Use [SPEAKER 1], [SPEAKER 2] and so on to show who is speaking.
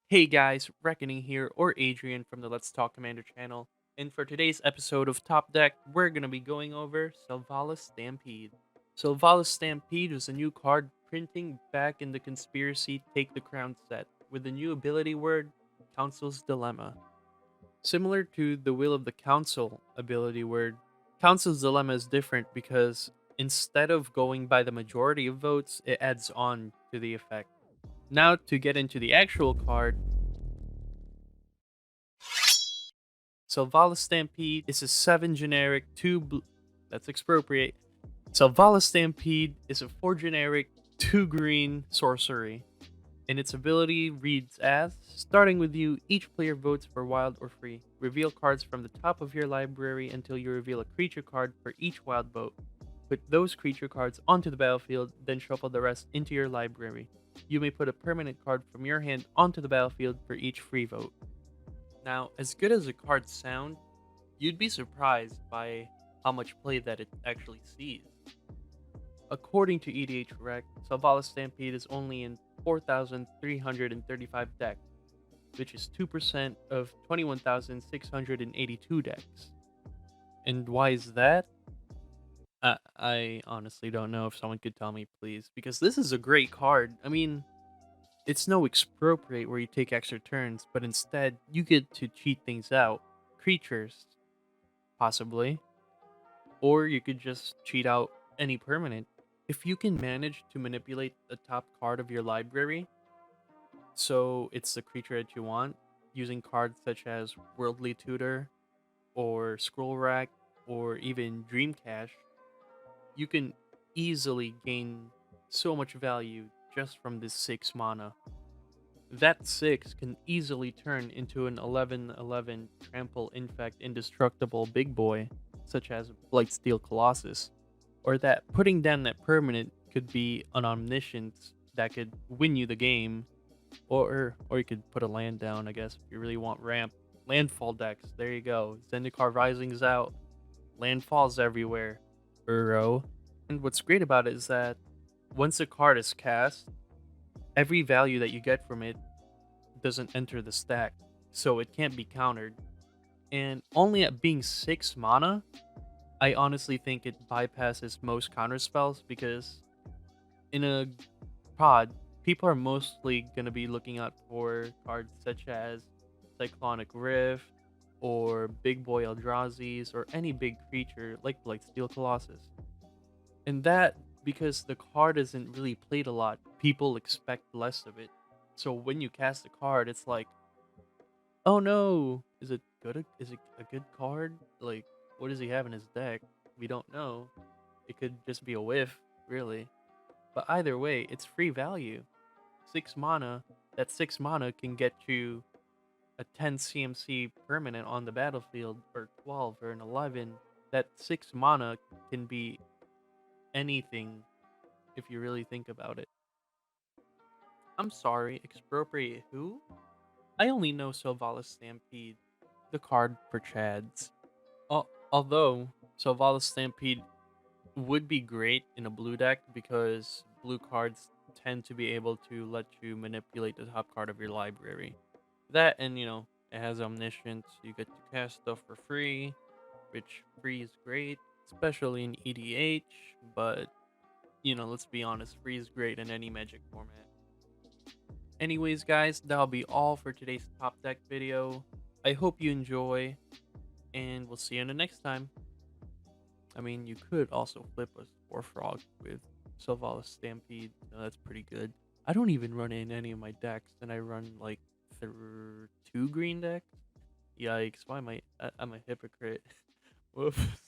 [SPEAKER 1] Hey guys, Reckoning here, or Adrian from the Let's Talk Commander channel, and for today's episode of Top Deck, we're going to be going over Selvala Stampede. Selvala Stampede is a new card printing back in the Conspiracy Take the Crown set, with the new ability word, Council's Dilemma. Similar to the Will of the Council ability word, Council's Dilemma is different because instead of going by the majority of votes, it adds on to the effect. Now to get into the actual card, Selvala Stampede is a 7 generic, 2 blue. That's expropriate. Selvala Stampede is a 4 generic, 2 green sorcery. And its ability reads as starting with you, each player votes for wild or free. Reveal cards from the top of your library until you reveal a creature card for each wild vote. Put those creature cards onto the battlefield, then shuffle the rest into your library. You may put a permanent card from your hand onto the battlefield for each free vote. Now, as good as the cards sound, you'd be surprised by how much play that it actually sees. According to EDH Rec, Selvala Stampede is only in 4,335 decks, which is 2% of 21,682 decks. And why is that? I honestly don't know. If someone could tell me, please, because this is a great card. I mean, it's no expropriate where you take extra turns, but instead you get to cheat things out. Creatures, possibly. Or you could just cheat out any permanent. If you can manage to manipulate the top card of your library, so it's the creature that you want, using cards such as Worldly Tutor, or Scroll Rack, or even Dream Cache, you can easily gain so much value just from this 6 mana. That 6 can easily turn into an 11/11 Trample Infect Indestructible big boy, such as Blightsteel Colossus, or that putting down that permanent could be an Omniscience that could win you the game, or you could put a land down, I guess, if you really want ramp. Landfall decks, there you go. Zendikar Rising's out, landfalls everywhere. Uro. And what's great about it is that once a card is cast, every value that you get from it doesn't enter the stack, so it can't be countered. And only at being 6 mana, I honestly think it bypasses most counter spells because in a pod, people are mostly going to be looking out for cards such as Cyclonic Rift or Big Boy Eldrazi's or any big creature like Steel Colossus. And that, because the card isn't really played a lot, people expect less of it. So when you cast a card, it's like, oh no, is it good? Is it a good card? Like, what does he have in his deck? We don't know. It could just be a whiff, really. But either way, it's free value. 6 mana. That 6 mana can get you a 10 CMC permanent on the battlefield, or 12, or an 11. That 6 mana can be anything if you really think about it. I'm sorry, expropriate who? I only know Selvala Stampede, the card for Chads. Although Selvala Stampede would be great in a blue deck because blue cards tend to be able to let you manipulate the top card of your library. That, and it has Omniscience, you get to cast stuff for free, which free is great, especially in EDH, but let's be honest, free is great in any Magic format. Anyways, guys, that'll be all for today's Top Deck video. I hope you enjoy, and we'll see you in the next time. I mean, you could also flip a Spore Frog with Selvala Stampede. That's pretty good. I don't even run in any of my decks, and I run like 2 green decks. Yikes! Why am I'm a hypocrite? Whoops.